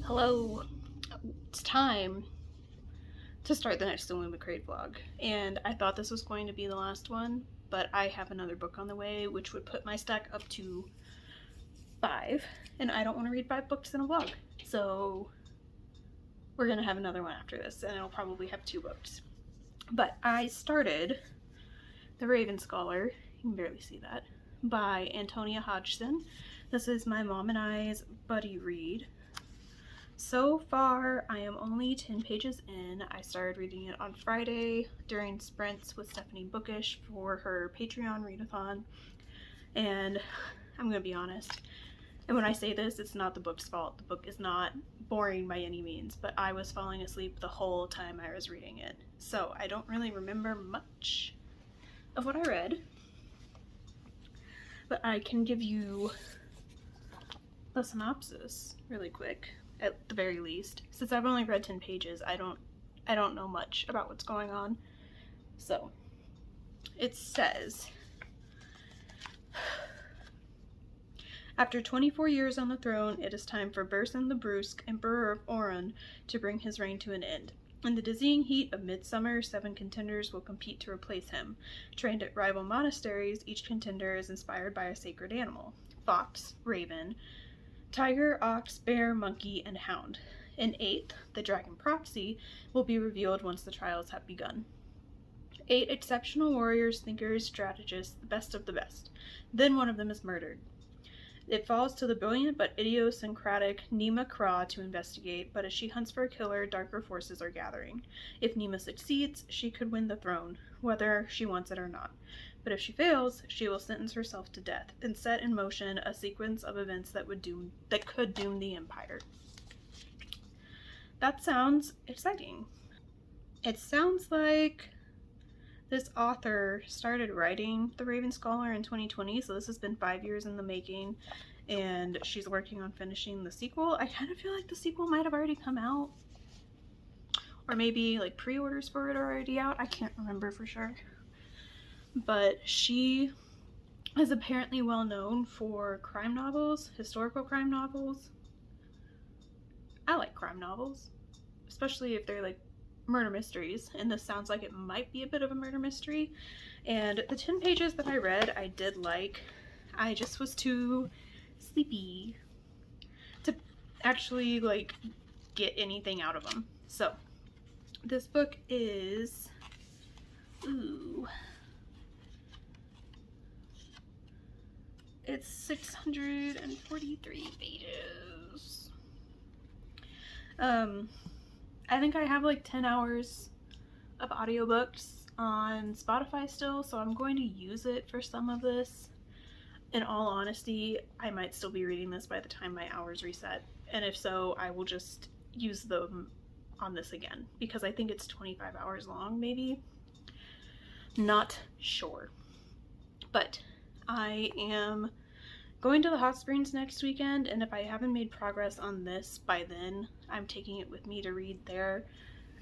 Hello, it's time to start the next illumicrate vlog, and I thought this was going to be the last one, but I have another book on the way which would put my stack up to 5, and I don't want to read 5 books in a vlog, so we're gonna have another one after this, and it'll probably have 2 books. But I started The Raven Scholar, you can barely see that, by Antonia Hodgson. This is my mom and I's buddy read. So far, I am only 10 pages in. I started reading it on Friday during sprints with Stephanie Bookish for her Patreon readathon, and I'm gonna be honest, and when I say this, it's not the book's fault. The book is not boring by any means, but I was falling asleep the whole time I was reading it, so I don't really remember much of what I read, but I can give you the synopsis really quick. At the very least, since I've only read 10 pages, I don't know much about what's going on. So it says, after 24 years on the throne, it is time for Burson the Brusque, Emperor of Oran, to bring his reign to an end. In the dizzying heat of midsummer, 7 contenders will compete to replace him. Trained at rival monasteries, each contender is inspired by a sacred animal: fox, raven, tiger, ox, bear, monkey, and hound. An 8th, the dragon proxy, will be revealed once the trials have begun. 8 exceptional warriors, thinkers, strategists, the best of the best. Then one of them is murdered. It falls to the brilliant but idiosyncratic Nima Kra to investigate, but as she hunts for a killer, darker forces are gathering. If Nima succeeds, she could win the throne, whether she wants it or not. But if she fails, she will sentence herself to death and set in motion a sequence of events that could doom the empire. That sounds exciting. It sounds like this author started writing The Raven Scholar in 2020, so this has been 5 years in the making, and she's working on finishing the sequel. I kind of feel like the sequel might have already come out, or maybe like pre-orders for it are already out. I can't remember for sure. But she is apparently well known for crime novels, historical crime novels. I like crime novels, especially if they're like murder mysteries, and this sounds like it might be a bit of a murder mystery. And the 10 pages that I read, I did like. I just was too sleepy to actually like get anything out of them. So this book is it's 643 pages. I think I have like 10 hours of audiobooks on Spotify still, so I'm going to use it for some of this. In all honesty, I might still be reading this by the time my hours reset, and if so, I will just use them on this again, because I think it's 25 hours long, maybe. Not sure. But I am going to the hot springs next weekend, and if I haven't made progress on this by then, I'm taking it with me to read there.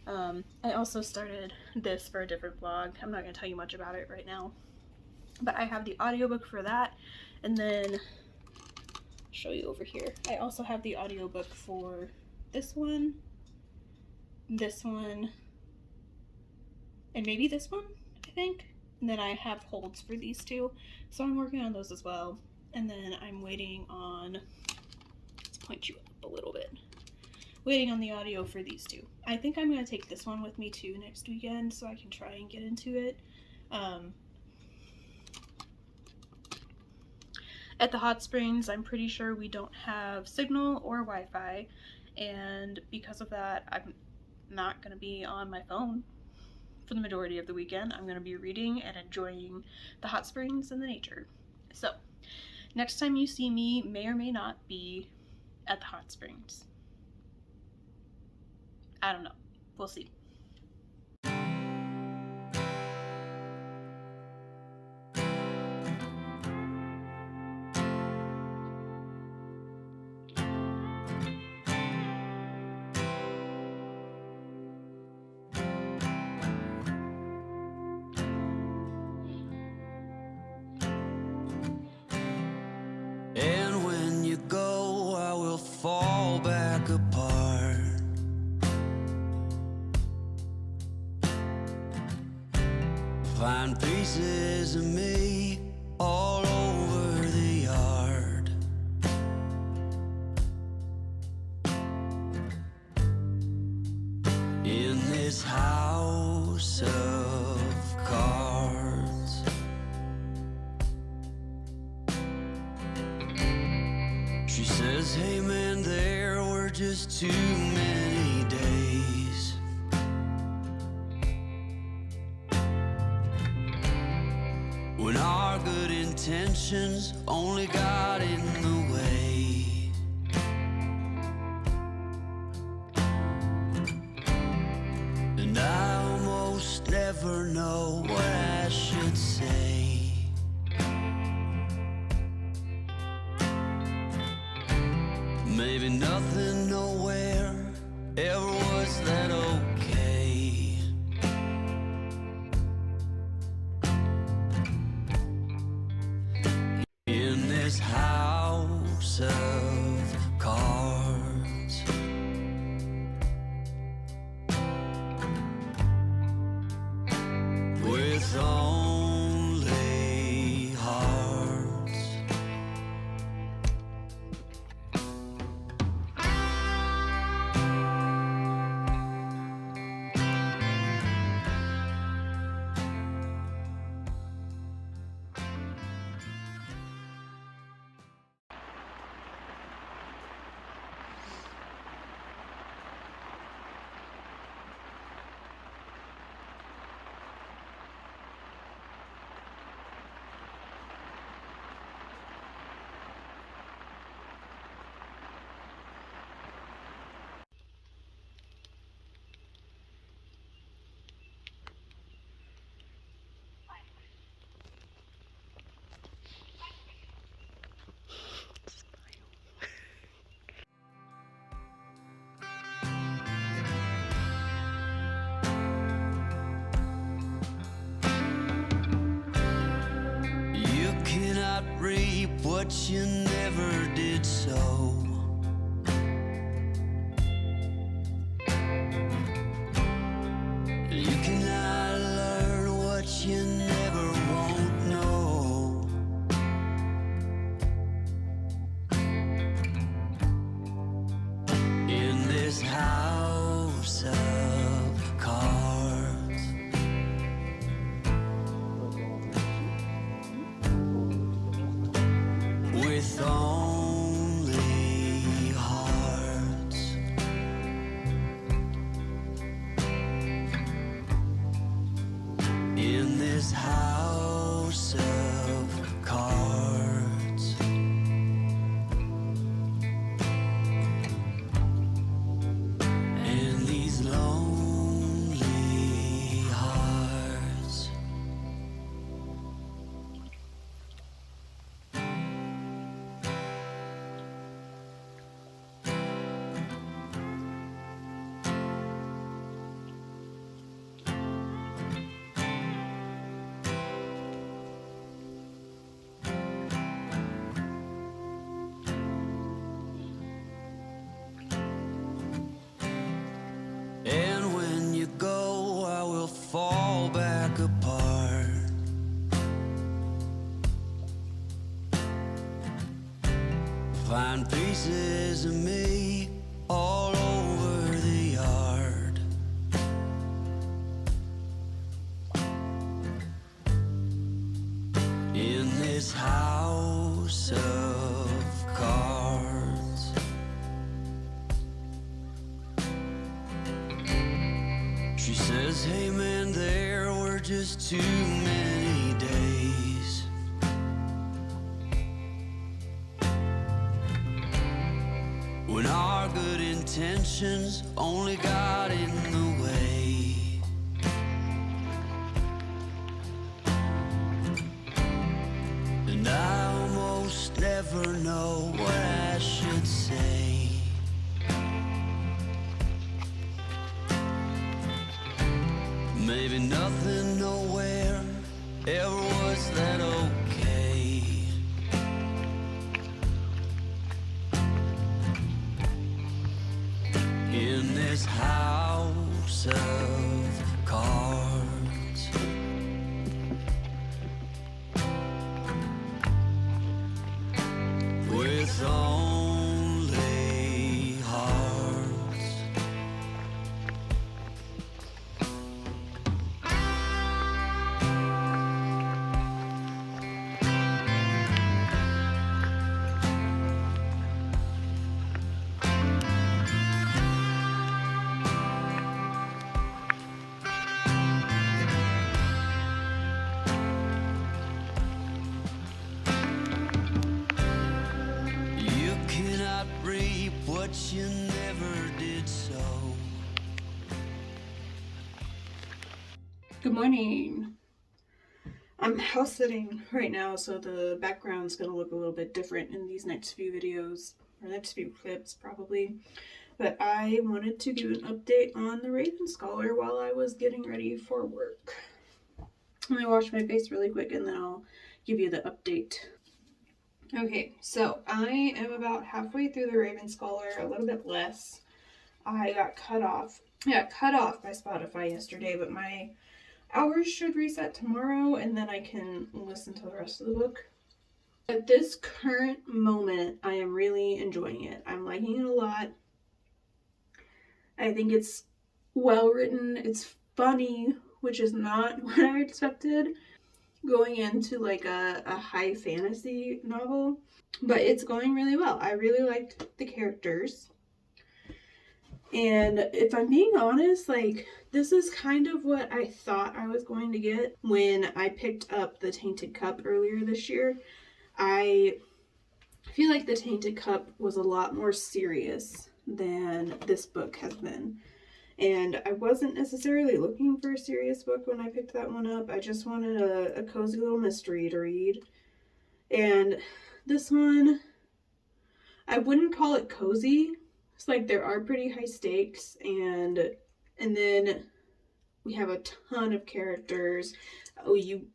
I also started this for a different vlog. I'm not going to tell you much about it right now, but I have the audiobook for that, and then I'll show you over here. I also have the audiobook for this one, and maybe this one, I think. And then I have holds for these 2, so I'm working on those as well. And then I'm waiting on, let's point you up a little bit, waiting on the audio for these 2. I think I'm going to take this one with me too next weekend, so I can try and get into it. At the hot springs, I'm pretty sure we don't have signal or Wi-Fi, and because of that, I'm not going to be on my phone for the majority of the weekend. I'm going to be reading and enjoying the hot springs and the nature. So next time you see me may or may not be at the hot springs. I don't know. We'll see. And when you go, I will fall back apart. Find pieces of me all over the yard. In this house of cards, she says, hey man, there were just too many days. When our good intentions only got in the way. And I almost never know what I should say. Maybe nothing nowhere ever was that okay. In this house of cards, with only hearts. You cannot reap what you never did sow. You cannot learn what you never won't know. In this house of cards, with only hearts. In this house of cards, and these lonely hearts. And when you go, I will fall back apart. Find pieces of me all over the yard. In this house of cards, she says, hey man, there were just too many days. When our good intentions only got in the way. And I almost never know what I should say. Maybe nothing nowhere ever was that okay. In this house of cards, but you never did so. Good morning. I'm house sitting right now, so the background's gonna look a little bit different in these next few videos, or next few clips probably. But I wanted to do an update on the Raven Scholar while I was getting ready for work. Let me wash my face really quick and then I'll give you the update. Okay, so I am about halfway through the Raven Scholar, a little bit less. I got cut off by Spotify yesterday, but my hours should reset tomorrow and then I can listen to the rest of the book. At this current moment, I am really enjoying it. I'm liking it a lot. I think it's well written, it's funny, which is not what I expected going into like a high fantasy novel, but it's going really well. I really liked the characters. And if I'm being honest, like, this is kind of what I thought I was going to get when I picked up The Tainted Cup earlier this year. I feel like The Tainted Cup was a lot more serious than this book has been. And I wasn't necessarily looking for a serious book when I picked that one up. I just wanted a cozy little mystery to read. And this one, I wouldn't call it cozy. It's like there are pretty high stakes, and then we have a ton of characters. Oh, you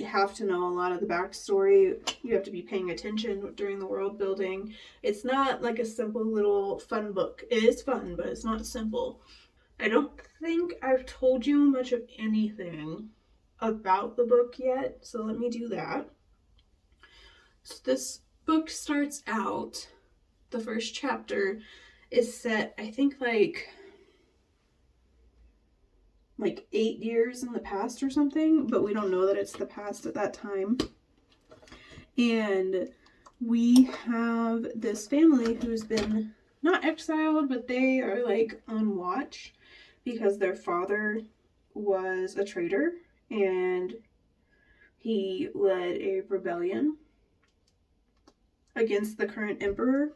have to know a lot of the backstory. You have to be paying attention during the world building. It's not like a simple little fun book. It is fun, but it's not simple. I don't think I've told you much of anything about the book yet, so let me do that. So this book starts out, the first chapter is set, I think, like 8 years in the past or something, but we don't know that it's the past at that time. And we have this family who's been not exiled, but they are like on watch because their father was a traitor and he led a rebellion against the current emperor.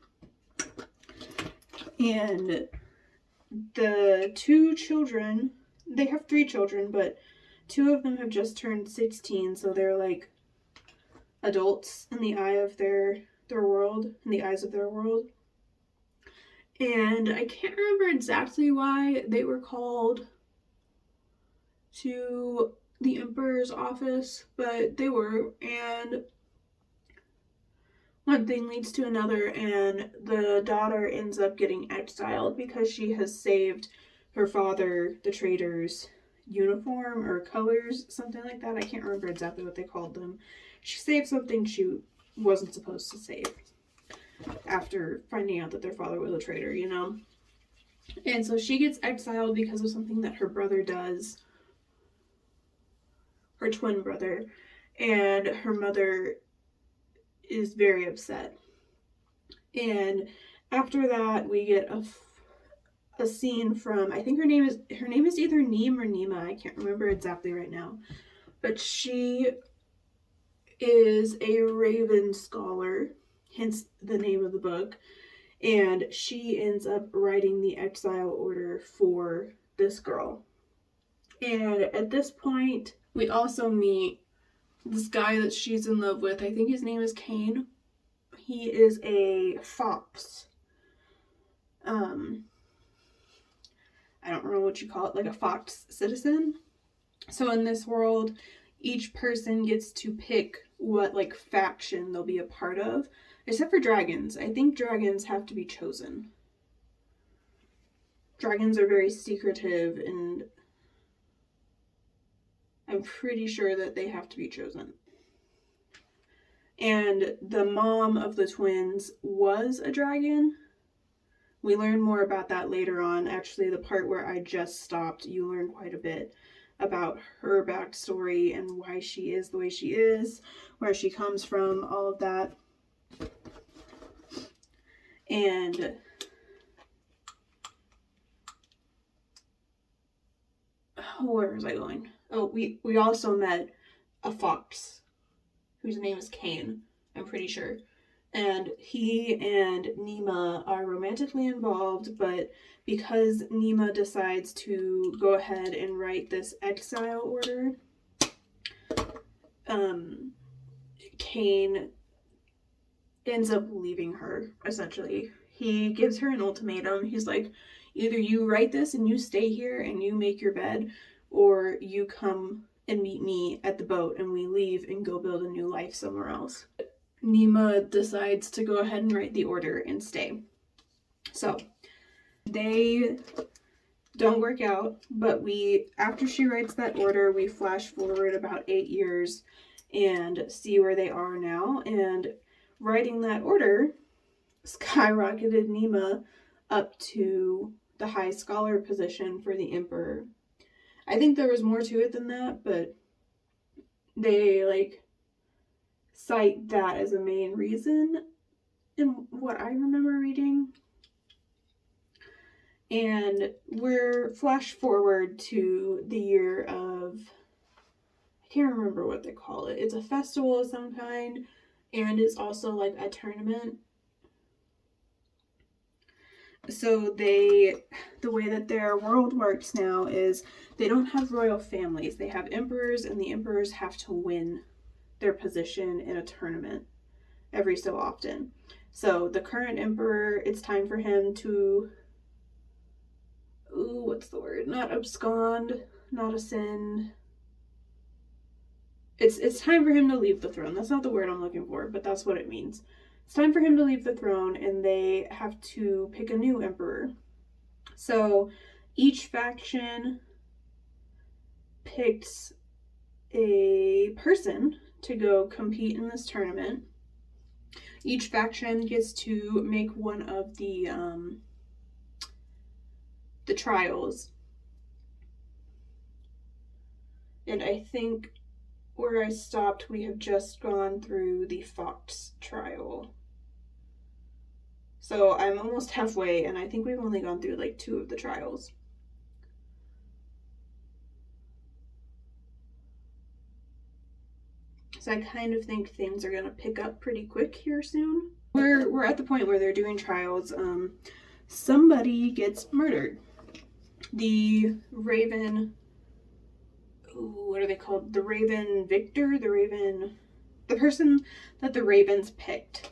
And the two children, they have 3 children, but 2 of them have just turned 16, so they're like adults in the eye of their world, in the eyes of their world. And I can't remember exactly why they were called to the emperor's office, but they were, and one thing leads to another, and the daughter ends up getting exiled because she has saved her father, the traitor's uniform or colors, something like that. I can't remember exactly what they called them. She saved something she wasn't supposed to save after finding out that their father was a traitor, you know? And so she gets exiled because of something that her brother does, her twin brother, and her mother is very upset. And after that, we get a scene from, I think her name is either Neem or Nima, I can't remember exactly right now, but she is a Raven Scholar, hence the name of the book, and she ends up writing the exile order for this girl. And at this point, we also meet this guy that she's in love with. I think his name is Kane. He is a fox. I don't remember what you call it, like a fox citizen. So in this world, each person gets to pick what like faction they'll be a part of, except for dragons. I think dragons have to be chosen. Dragons are very secretive, and I'm pretty sure that they have to be chosen. And the mom of the twins was a dragon. We learn more about that later on. Actually, the part where I just stopped, you learn quite a bit about her backstory and why she is the way she is, where she comes from, all of that. And where was I going? Oh, we also met a fox whose name is Kane, I'm pretty sure. And he and Nima are romantically involved, but because Nima decides to go ahead and write this exile order, Kane ends up leaving her, essentially. He gives her an ultimatum. He's like, either you write this and you stay here and you make your bed, or you come and meet me at the boat and we leave and go build a new life somewhere else. Nima decides to go ahead and write the order and stay. So they don't work out, but after she writes that order, we flash forward about 8 years and see where they are now. And writing that order skyrocketed Nima up to the high scholar position for the emperor. I think there was more to it than that, but they cite that as a main reason in what I remember reading. And we're flash forward to the year of, I can't remember what they call it. It's a festival of some kind, and it's also like a tournament. So the way that their world works now is they don't have royal families. They have emperors, and the emperors have to win their position in a tournament every so often. So the current emperor, it's time for him to, what's the word? Not abscond, not ascend. It's time for him to leave the throne. That's not the word I'm looking for, but that's what it means. It's time for him to leave the throne, and they have to pick a new emperor. So each faction picks a person to go compete in this tournament. Each faction gets to make one of the trials. And I think where I stopped, we have just gone through the Fox trial. So I'm almost halfway, and I think we've only gone through 2 of the trials. So I kind of think things are going to pick up pretty quick here soon. We're at the point where they're doing trials. Somebody gets murdered. The Raven, what are they called? The Raven Victor? The person that the Ravens picked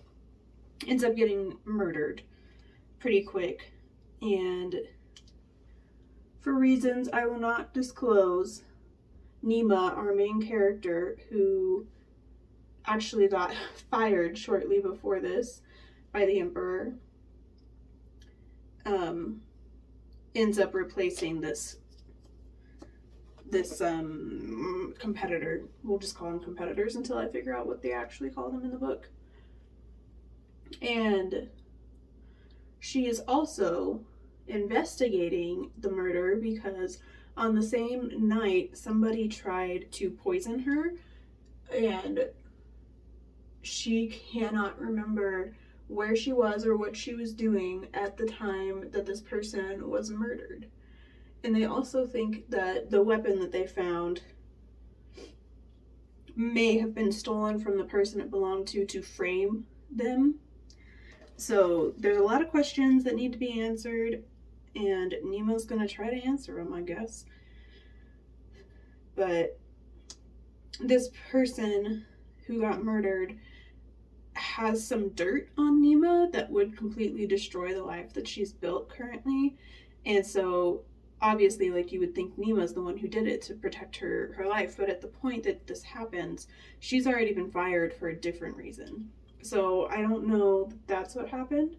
ends up getting murdered pretty quick. And for reasons I will not disclose, Nima, our main character, who actually got fired shortly before this by the Emperor, ends up replacing this competitor. We'll just call them competitors until I figure out what they actually call them in the book. And she is also investigating the murder because on the same night somebody tried to poison her, and she cannot remember where she was or what she was doing at the time that this person was murdered. And they also think that the weapon that they found may have been stolen from the person it belonged to frame them. So there's a lot of questions that need to be answered, and Nemo's going to try to answer them, I guess. But this person who got murdered has some dirt on Nemo that would completely destroy the life that she's built currently. And so obviously, you would think Nemo's the one who did it to protect her life, but at the point that this happens, she's already been fired for a different reason. So I don't know that that's what happened.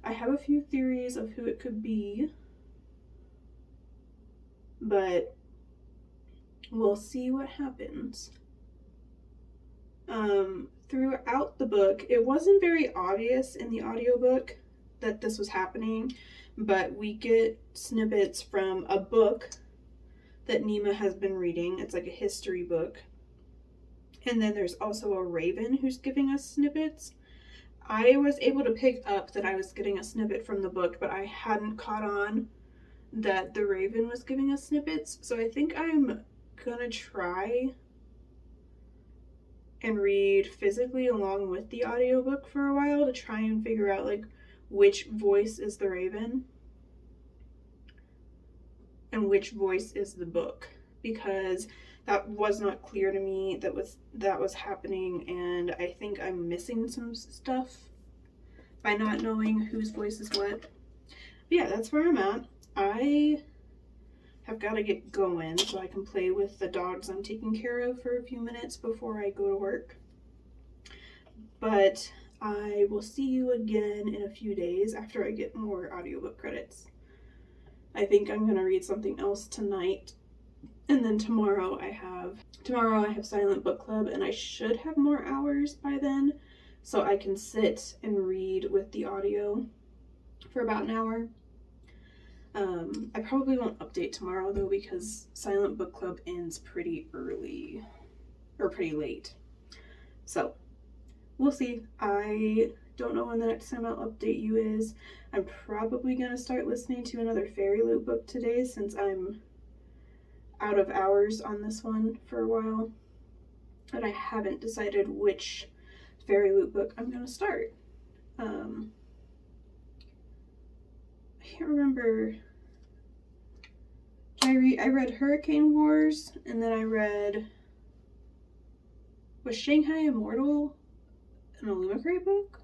I have a few theories of who it could be, but we'll see what happens. Throughout the book, it wasn't very obvious in the audiobook that this was happening, but we get snippets from a book that Nima has been reading. It's like a history book. And then there's also a raven who's giving us snippets. I was able to pick up that I was getting a snippet from the book, but I hadn't caught on that the raven was giving us snippets. So I think I'm gonna try and read physically along with the audiobook for a while to try and figure out like which voice is the raven and which voice is the book, because that was not clear to me that was happening, and I think I'm missing some stuff by not knowing whose voice is what. But yeah, that's where I'm at. I have got to get going so I can play with the dogs I'm taking care of for a few minutes before I go to work. But I will see you again in a few days after I get more audiobook credits. I think I'm going to read something else tonight. And then tomorrow I have Silent Book Club, and I should have more hours by then, so I can sit and read with the audio for about an hour. I probably won't update tomorrow though, because Silent Book Club ends pretty early, or pretty late. So, we'll see. I don't know when the next time I'll update you is. I'm probably going to start listening to another Fairy Loot book today, since I'm out of hours on this one for a while. And I haven't decided which Fairy Loot book I'm going to start. I can't remember. I read Hurricane Wars, and then I read, was Shanghai Immortal an illumicrate book?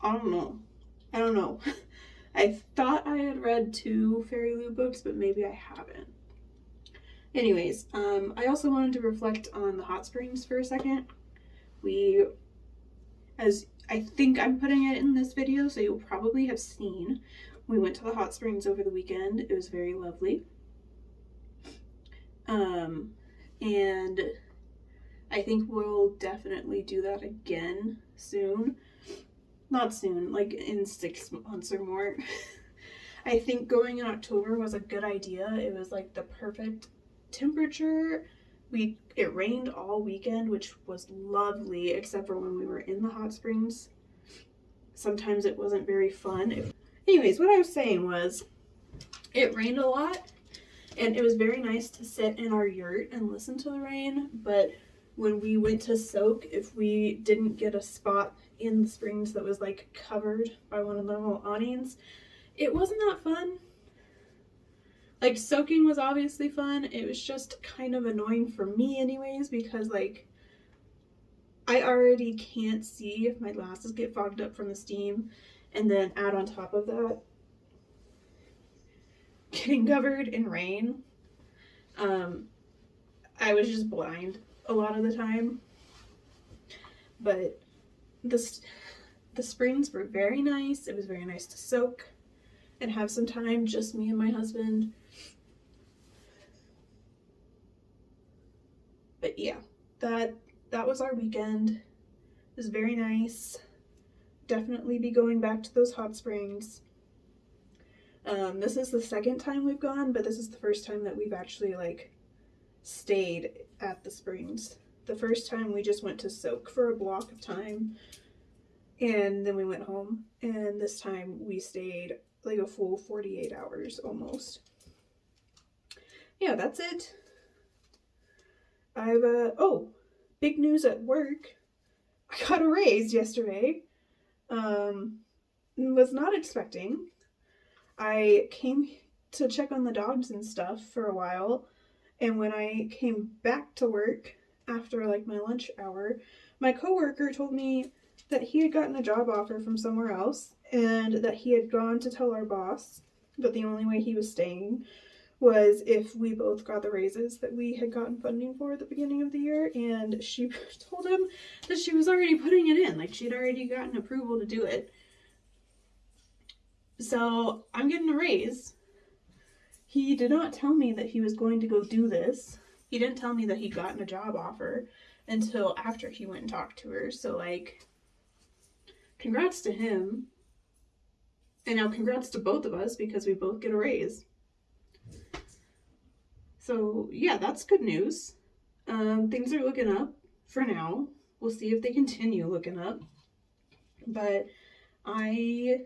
I don't know. I thought I had read 2 Fairy Loot books, but maybe I haven't. Anyways, I also wanted to reflect on the hot springs for a second. As I think I'm putting it in this video, so you'll probably have seen, we went to the hot springs over the weekend. It was very lovely. And I think we'll definitely do that again soon. Not soon, like in 6 months or more. I think going in October was a good idea. It was like the perfect temperature. It rained all weekend, which was lovely, except for when we were in the hot springs. Sometimes it wasn't very fun. Anyways, what I was saying was, it rained a lot, and it was very nice to sit in our yurt and listen to the rain, but when we went to soak, if we didn't get a spot in the springs that was like covered by one of the little awnings, it wasn't that fun. Like, soaking was obviously fun. It was just kind of annoying for me anyways, because like I already can't see if my glasses get fogged up from the steam, and then add on top of that getting covered in rain. I was just blind a lot of the time. But the springs were very nice. It was very nice to soak and have some time, just me and my husband. But yeah, that was our weekend. It was very nice. Definitely be going back to those hot springs. This is the second time we've gone, but this is the first time that we've actually like stayed at the springs. The first time we just went to soak for a block of time, and then we went home. And this time we stayed like a full 48 hours almost. Yeah, that's it. I've big news at work. I got a raise yesterday. Was not expecting. I came to check on the dogs and stuff for a while, and when I came back to work after like my lunch hour, my coworker told me that he had gotten a job offer from somewhere else, and that he had gone to tell our boss that the only way he was staying was if we both got the raises that we had gotten funding for at the beginning of the year. And she told him that she was already putting it in, like she'd already gotten approval to do it. So I'm getting a raise. He did not tell me that he was going to go do this. He didn't tell me that he'd gotten a job offer until after he went and talked to her. So like, congrats to him. And now congrats to both of us, because we both get a raise. So yeah, that's good news. Things are looking up for now. We'll see if they continue looking up. But I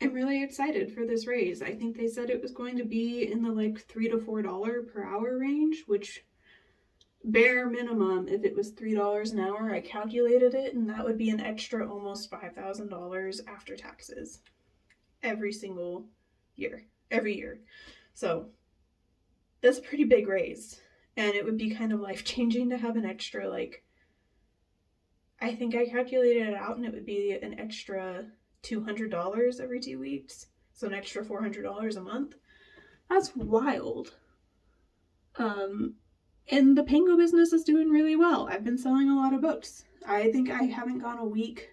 I'm really excited for this raise. I think they said it was going to be in the like $3 to $4 per hour range, which bare minimum, if it was $3 an hour, I calculated it, and that would be an extra almost $5,000 after taxes every single year, every year. So that's a pretty big raise, and it would be kind of life-changing to have an extra, like, I think I calculated it out, and it would be an extra $200 every 2 weeks, so an extra $400 a month. That's wild. And the Pango business is doing really well. I've been selling a lot of books. I think I haven't gone a week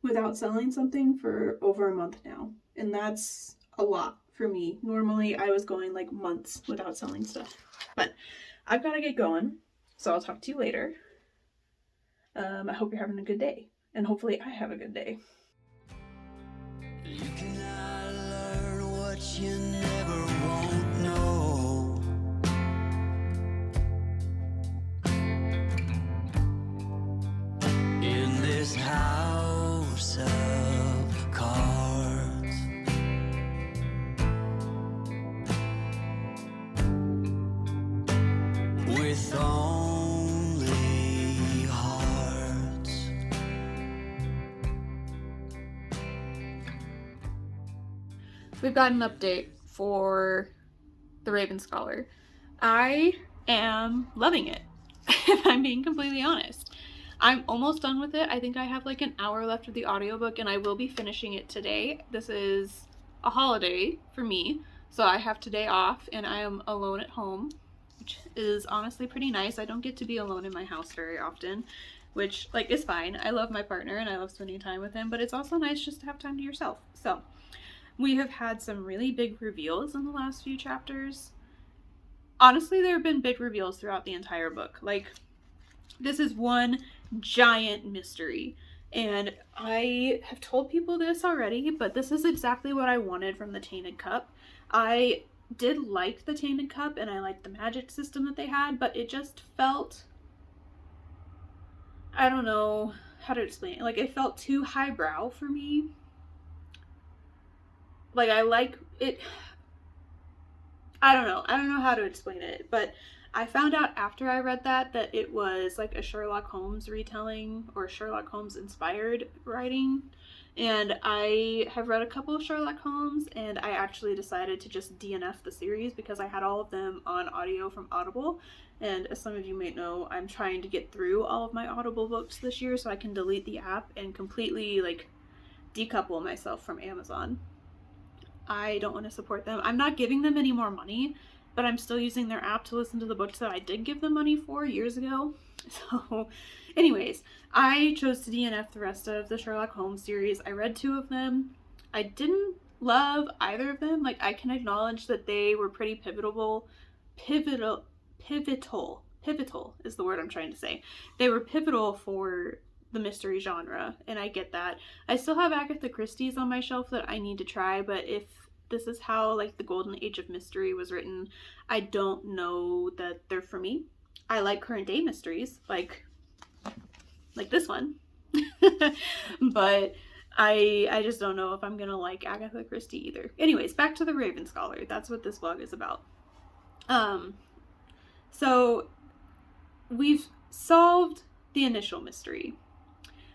without selling something for over a month now, and that's a lot for me. Normally I was going like months without selling stuff, but I've got to get going, so I'll talk to you later. I hope you're having a good day, and hopefully I have a good day. You cannot learn what you never won't know. In this house of cards, with only hearts. We've got an update for the Raven Scholar. I am loving it, if I'm being completely honest. I'm almost done with it. I think I have like an hour left of the audiobook, and I will be finishing it today. This is a holiday for me, so I have today off, and I am alone at home, which is honestly pretty nice. I don't get to be alone in my house very often, which like is fine. I love my partner and I love spending time with him, but it's also nice just to have time to yourself. So we have had some really big reveals in the last few chapters. Honestly, there have been big reveals throughout the entire book. Like, this is one giant mystery. And I have told people this already, but this is exactly what I wanted from the Tainted Cup. I did like the Tainted Cup, and I liked the magic system that they had, but it just felt, I don't know how to explain it. Like, it felt too highbrow for me. Like, I like it. I don't know how to explain it, but I found out after I read that it was like a Sherlock Holmes retelling, or Sherlock Holmes inspired writing. And I have read a couple of Sherlock Holmes, and I actually decided to just DNF the series because I had all of them on audio from Audible. And as some of you may know, I'm trying to get through all of my Audible books this year so I can delete the app and completely like decouple myself from Amazon. I don't want to support them. I'm not giving them any more money, but I'm still using their app to listen to the books that I did give them money for years ago. So anyways, I chose to DNF the rest of the Sherlock Holmes series. I read 2 of them. I didn't love either of them. Like, I can acknowledge that they were pretty pivotal is the word I'm trying to say. They were pivotal for the mystery genre, and I get that. I still have Agatha Christie's on my shelf that I need to try, but if this is how like the golden age of mystery was written, I don't know that they're for me. I like current day mysteries, like this one. But I just don't know if I'm gonna like Agatha Christie either. Anyways, back to the Raven Scholar. That's what this vlog is about. So we've solved the initial mystery,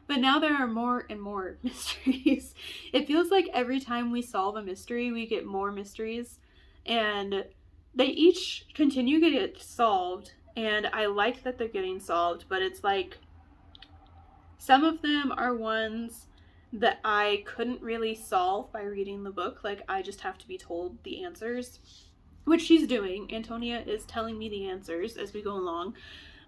but now there are more and more mysteries. It feels like every time we solve a mystery, we get more mysteries, and they each continue to get solved, and I like that they're getting solved, but it's like some of them are ones that I couldn't really solve by reading the book. Like, I just have to be told the answers, which she's doing. Antonia is telling me the answers as we go along.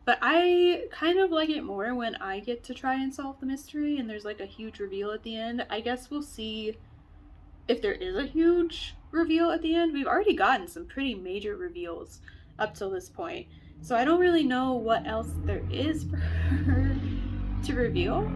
But I kind of like it more when I get to try and solve the mystery and there's like a huge reveal at the end. I guess we'll see if there is a huge reveal at the end. We've already gotten some pretty major reveals up till this point, so I don't really know what else there is for her to reveal.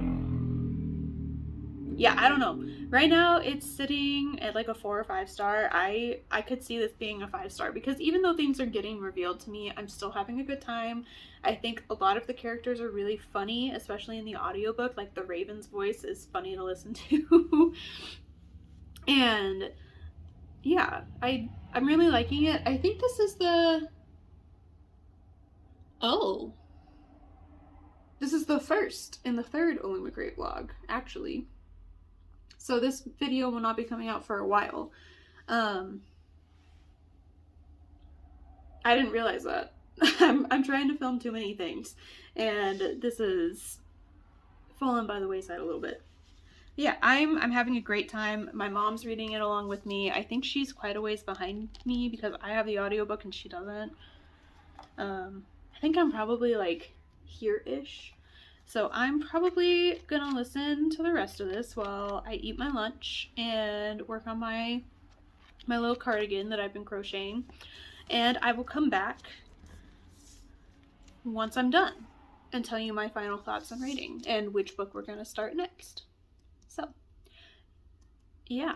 Yeah, I don't know. Right now it's sitting at like a 4 or 5 star. I could see this being a 5 star because even though things are getting revealed to me, I'm still having a good time. I think a lot of the characters are really funny, especially in the audiobook. Like, the Raven's voice is funny to listen to. And yeah, I'm really liking it. I think this is the this is the first in the third illumicrate vlog, actually. So this video will not be coming out for a while. I didn't realize that. I'm trying to film too many things, and this is fallen by the wayside a little bit. Yeah, I'm having a great time. My mom's reading it along with me. I think she's quite a ways behind me because I have the audiobook and she doesn't. I think I'm probably like here-ish. So I'm probably gonna listen to the rest of this while I eat my lunch and work on my little cardigan that I've been crocheting. And I will come back once I'm done and tell you my final thoughts on reading and which book we're gonna start next. So, yeah.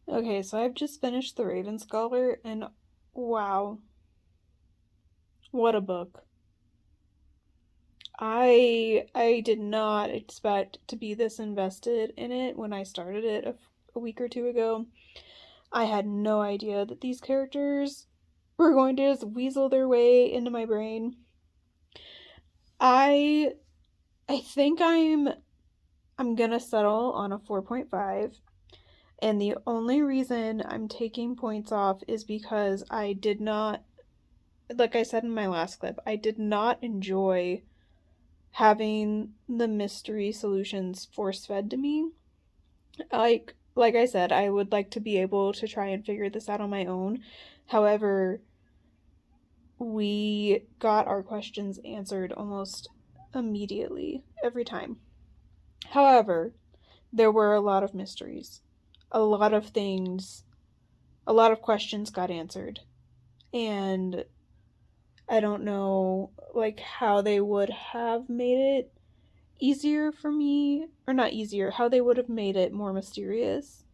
Okay, so I've just finished The Raven Scholar, and wow, what a book. I did not expect to be this invested in it when I started it a week or two ago. I had no idea that these characters were going to just weasel their way into my brain. I think I'm gonna settle on a 4.5, and the only reason I'm taking points off is because I did not, like I said in my last clip, I did not enjoy having the mystery solutions force-fed to me. Like I said, I would like to be able to try and figure this out on my own. However, we got our questions answered almost immediately, every time. However, there were a lot of mysteries. A lot of things, a lot of questions got answered. And I don't know, like, how they would have made it easier for me, or not easier, how they would have made it more mysterious,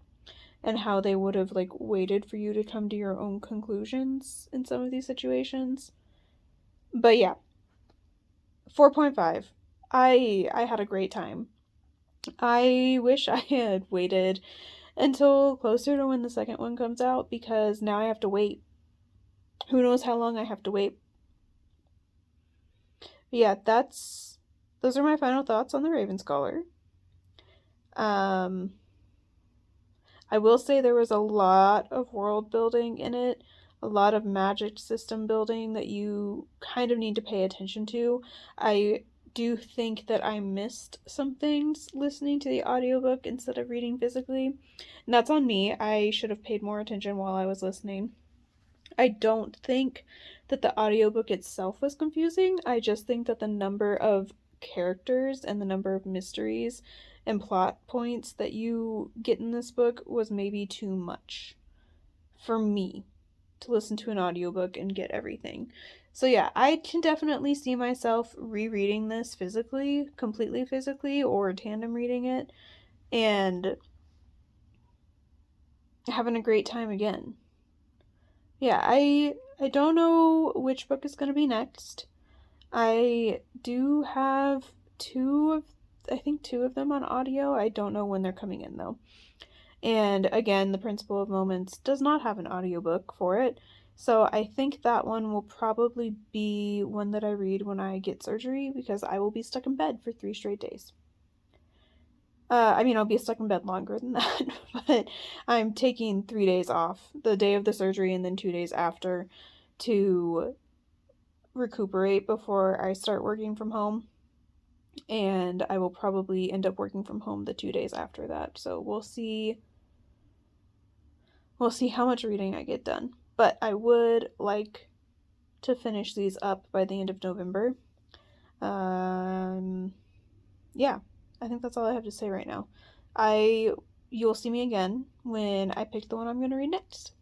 and how they would have, like, waited for you to come to your own conclusions in some of these situations. But yeah, 4.5. I had a great time. I wish I had waited until closer to when the second one comes out, because now I have to wait. Who knows how long I have to wait. But yeah, those are my final thoughts on The Raven Scholar. I will say there was a lot of world building in it, a lot of magic system building that you kind of need to pay attention to. I do think that I missed some things listening to the audiobook instead of reading physically, and that's on me. I should have paid more attention while I was listening. I don't think that the audiobook itself was confusing. I just think that the number of characters and the number of mysteries and plot points that you get in this book was maybe too much for me to listen to an audiobook and get everything. So yeah, I can definitely see myself rereading this physically, completely physically, or tandem reading it, and having a great time again. Yeah, I don't know which book is going to be next. I do have two of them on audio. I don't know when they're coming in, though. And again, The Principle of Moments does not have an audiobook for it, so I think that one will probably be one that I read when I get surgery, because I will be stuck in bed for 3 straight days. I'll be stuck in bed longer than that, but I'm taking 3 days off, the day of the surgery and then 2 days after, to recuperate before I start working from home. And I will probably end up working from home the 2 days after that. So we'll see how much reading I get done. But I would like to finish these up by the end of November. Yeah, I think that's all I have to say right now. You'll see me again when I pick the one I'm going to read next.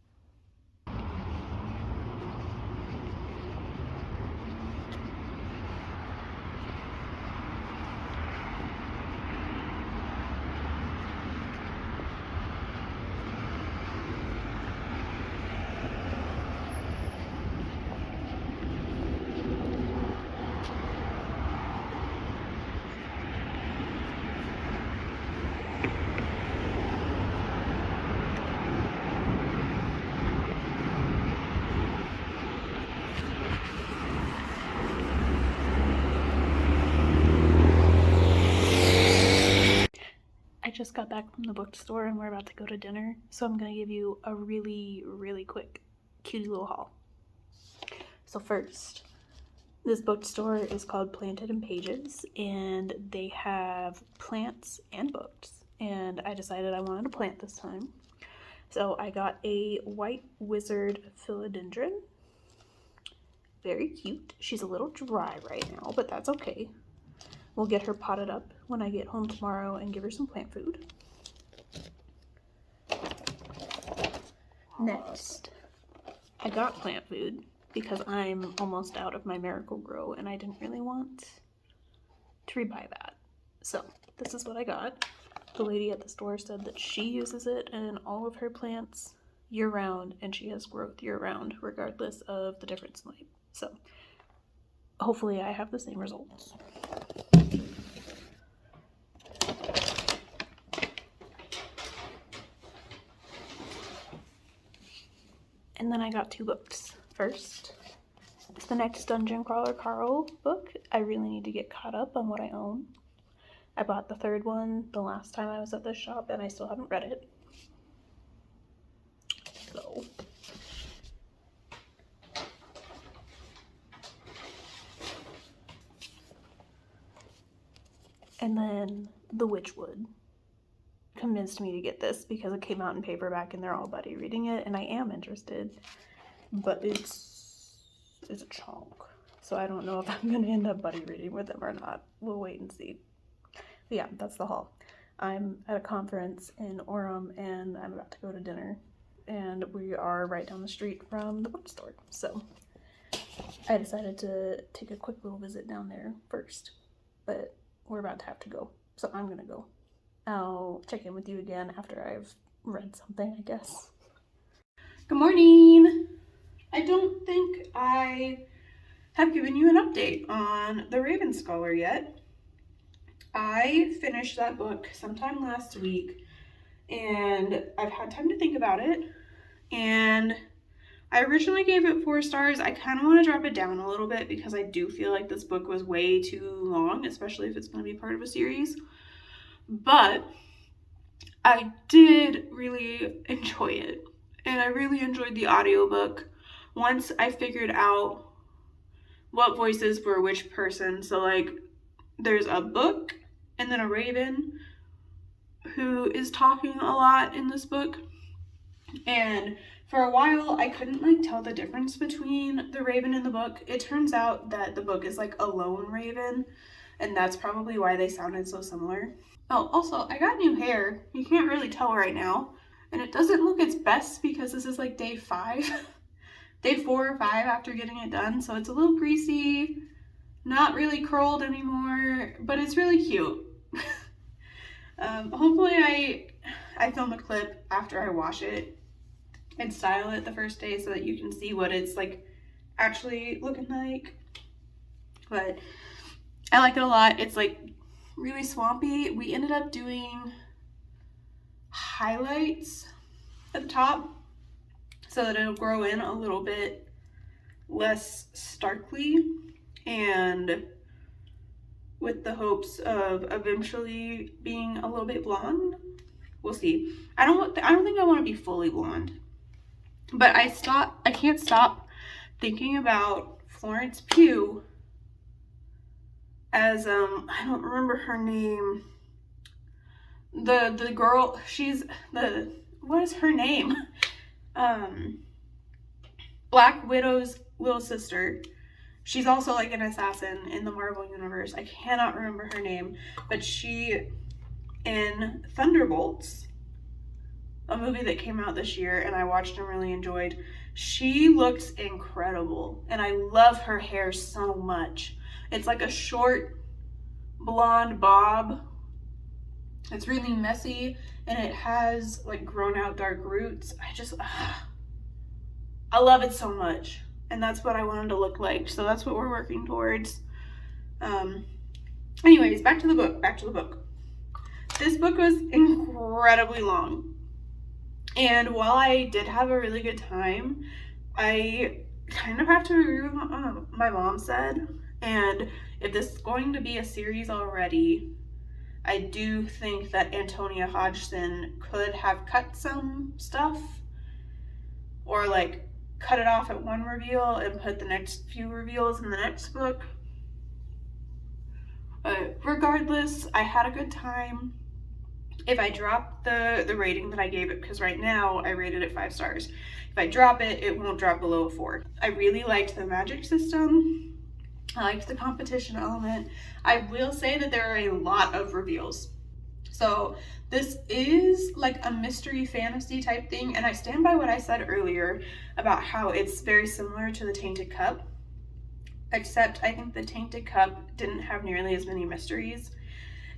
just got back from the bookstore and we're about to go to dinner, so I'm gonna give you a really, really quick, cutie little haul. So first, this bookstore is called Planted in Pages, and they have plants and books, and I decided I wanted a plant this time. So I got a white wizard philodendron. Very cute. She's a little dry right now, but that's okay. We'll get her potted up when I get home tomorrow and give her some plant food. Next, I got plant food because I'm almost out of my Miracle-Gro and I didn't really want to rebuy that. So this is what I got. The lady at the store said that she uses it in all of her plants year-round, and she has growth year-round regardless of the difference in light. So hopefully I have the same results. And then I got 2 books. First, it's the next Dungeon Crawler Carl book. I really need to get caught up on what I own. I bought the 3rd one the last time I was at this shop, and I still haven't read it. So, and then The Witchwood convinced me to get this because it came out in paperback and they're all buddy reading it, and I am interested, but it's a chunk, so I don't know if I'm gonna end up buddy reading with them or not. We'll wait and see. But yeah, that's the haul. I'm at a conference in Orem and I'm about to go to dinner, and we are right down the street from the bookstore, so I decided to take a quick little visit down there first, but we're about to have to go, so I'm gonna go. I'll check in with you again after I've read something, I guess. Good morning! I don't think I have given you an update on The Raven Scholar yet. I finished that book sometime last week, and I've had time to think about it, and I originally gave it 4 stars. I kind of want to drop it down a little bit because I do feel like this book was way too long, especially if it's going to be part of a series. But I did really enjoy it, and I really enjoyed the audiobook once I figured out what voices were which person. So like there's a book and then a raven who is talking a lot in this book, and for a while I couldn't like tell the difference between the raven and the book. It turns out that the book is like a lone raven, and that's probably why they sounded so similar. Oh, also, I got new hair. You can't really tell right now, and it doesn't look its best because this is like day 5, day 4 or 5 after getting it done, so it's a little greasy, not really curled anymore, but it's really cute. Hopefully I film a clip after I wash it and style it the first day so that you can see what it's like actually looking like. But I like it a lot. It's like really swampy. We ended up doing highlights at the top so that it'll grow in a little bit less starkly, and with the hopes of eventually being a little bit blonde. We'll see. I don't think I want to be fully blonde, but I can't stop thinking about Florence Pugh as I don't remember her name. The girl, what is her name? Black Widow's little sister. She's also like an assassin in the Marvel universe. I cannot remember her name, but she in Thunderbolts, a movie that came out this year and I watched and really enjoyed. She looks incredible, and I love her hair so much. It's like a short blonde bob. It's really messy, and it has like grown out dark roots. I love it so much, and that's what I wanted to look like, so that's what we're working towards. Anyways, back to the book. This book was incredibly long, and while I did have a really good time, I kind of have to agree with what my mom said. And if this is going to be a series already, I I do think that Antonia Hodgson could have cut some stuff, or like cut it off at one reveal and put the next few reveals in the next book. But regardless, I had a good time. If I drop the rating that I gave it, because right now I rated it 5 stars. If I drop it, it won't drop below a 4. I really liked the magic system. I liked the competition element. I will say that there are a lot of reveals. So this is like a mystery fantasy type thing, and I stand by what I said earlier about how it's very similar to the Tainted Cup, except I think the Tainted Cup didn't have nearly as many mysteries,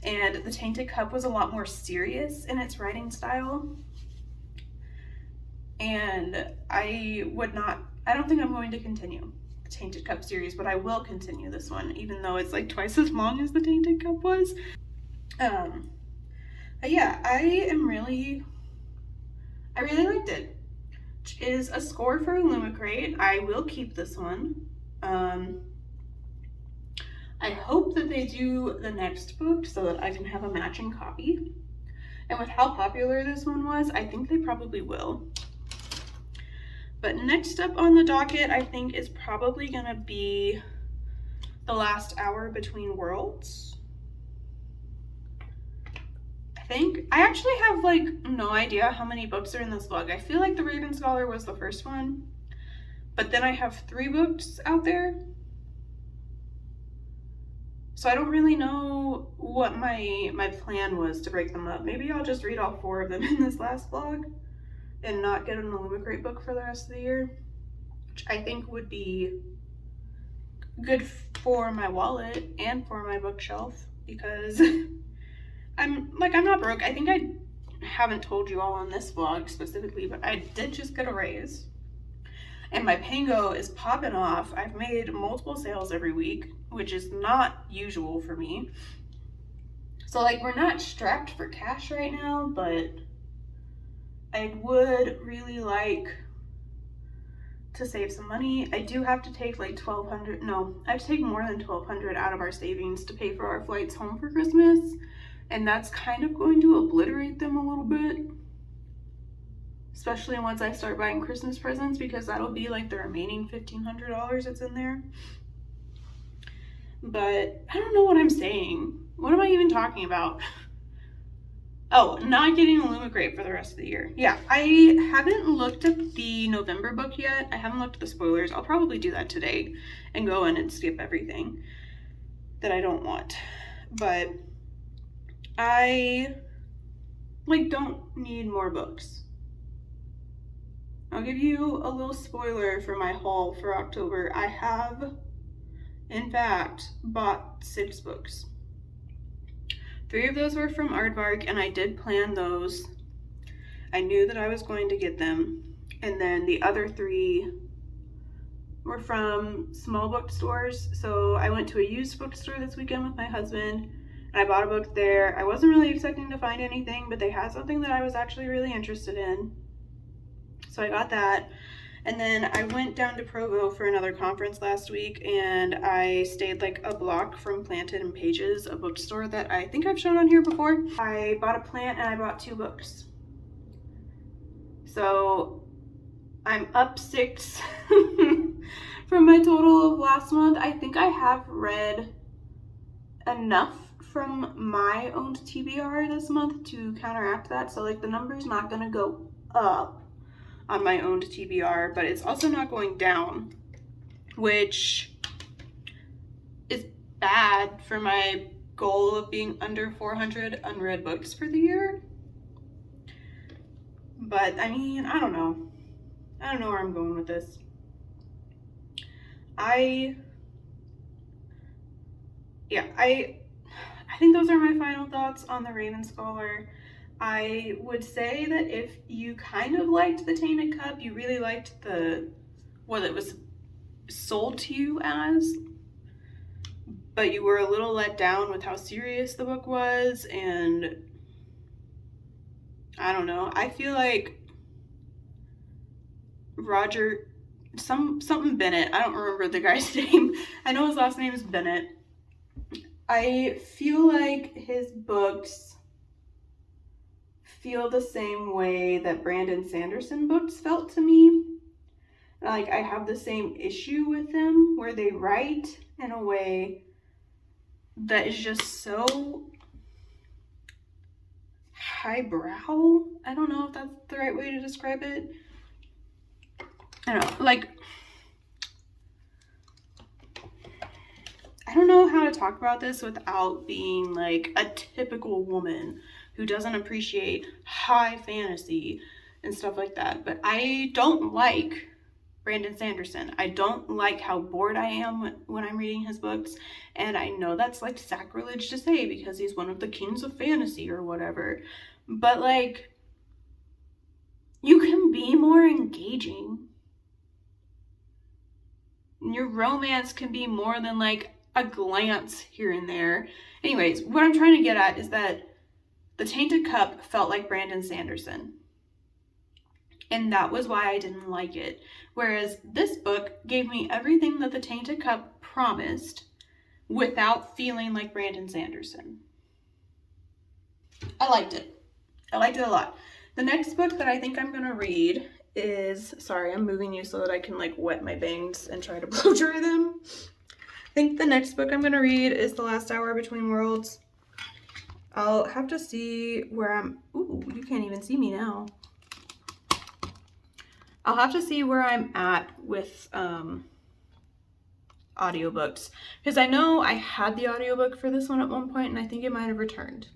and the Tainted Cup was a lot more serious in its writing style. And I don't think I'm going to continue the Tainted Cup series, but I will continue this one, even though it's like twice as long as the Tainted Cup was. But yeah, I really liked it. Which is a score for illumicrate. I will keep this one. I hope that they do the next book so that I can have a matching copy. And with how popular this one was, I think they probably will. But next up on the docket, I think, is probably gonna be The Last Hour Between Worlds. I actually have like no idea how many books are in this vlog. I feel like The Raven Scholar was the first one, but then I have 3 books out there. So I don't really know what my plan was to break them up. Maybe I'll just read all 4 of them in this last vlog and not get an illumicrate book for the rest of the year, which I think would be good for my wallet and for my bookshelf, because I'm not broke. I think I haven't told you all on this vlog specifically, but I did just get a raise. And my Pango is popping off. I've made multiple sales every week, which is not usual for me. So like, we're not strapped for cash right now, but I would really like to save some money. I do have to take like $1,200. No, I have to take more than $1,200 out of our savings to pay for our flights home for Christmas. And that's kind of going to obliterate them a little bit. Especially once I start buying Christmas presents, because that'll be like the remaining $1,500 that's in there. But I don't know what I'm saying. What am I even talking about? Oh, not getting illumicrate for the rest of the year. Yeah, I haven't looked at the November book yet. I haven't looked at the spoilers. I'll probably do that today and go in and skip everything that I don't want. But I don't need more books. I'll give you a little spoiler for my haul for October. I have, in fact, bought 6 books. 3 of those were from Aardvark, and I did plan those. I knew that I was going to get them. And then the other 3 were from small bookstores. So I went to a used bookstore this weekend with my husband, and I bought a book there. I wasn't really expecting to find anything, but they had something that I was actually really interested in. So I got that. And then I went down to Provo for another conference last week, and I stayed like a block from Planted and Pages, a bookstore that I think I've shown on here before. I bought a plant and I bought 2 books. So I'm up 6 from my total of last month. I think I have read enough from my owned TBR this month to counteract that. So like, the number's not gonna go up on my owned TBR, but it's also not going down, which is bad for my goal of being under 400 unread books for the year. But I mean, I don't know where I'm going with this. I think those are my final thoughts on the Raven Scholar. I would say that if you kind of liked the Tainted Cup, you really liked what it was sold to you as, but you were a little let down with how serious the book was, and I don't know, I feel like Roger, something Bennett, I don't remember the guy's name, I know his last name is Bennett, I feel like his books feel the same way that Brandon Sanderson books felt to me. Like, I have the same issue with them where they write in a way that is just so highbrow. I don't know if that's the right way to describe it. I don't know, like, I don't know how to talk about this without being like a typical woman who doesn't appreciate high fantasy and stuff like that. But I don't like Brandon Sanderson. I don't like how bored I am when I'm reading his books. And I know that's like sacrilege to say because he's one of the kings of fantasy or whatever. But like, you can be more engaging. Your romance can be more than like a glance here and there. Anyways, what I'm trying to get at is that The Tainted Cup felt like Brandon Sanderson. And that was why I didn't like it. Whereas this book gave me everything that The Tainted Cup promised without feeling like Brandon Sanderson. I liked it. I liked it a lot. The next book that I think I'm going to read is, sorry, I'm moving you so that I can like wet my bangs and try to blow dry them. I think the next book I'm going to read is The Last Hour Between Worlds. I'll have to see where I'm, ooh, you can't even see me now. I'll have to see where I'm at with audiobooks, because I know I had the audiobook for this one at one point and I think it might have returned.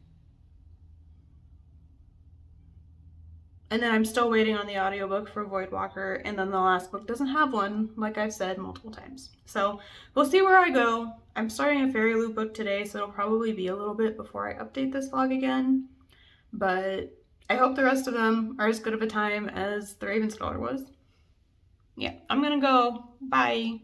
And then I'm still waiting on the audiobook for Voidwalker, and then the last book doesn't have one, like I've said multiple times. So we'll see where I go. I'm starting a Fairy Loot book today, so it'll probably be a little bit before I update this vlog again. But I hope the rest of them are as good of a time as the Raven Scholar was. Yeah, I'm gonna go. Bye.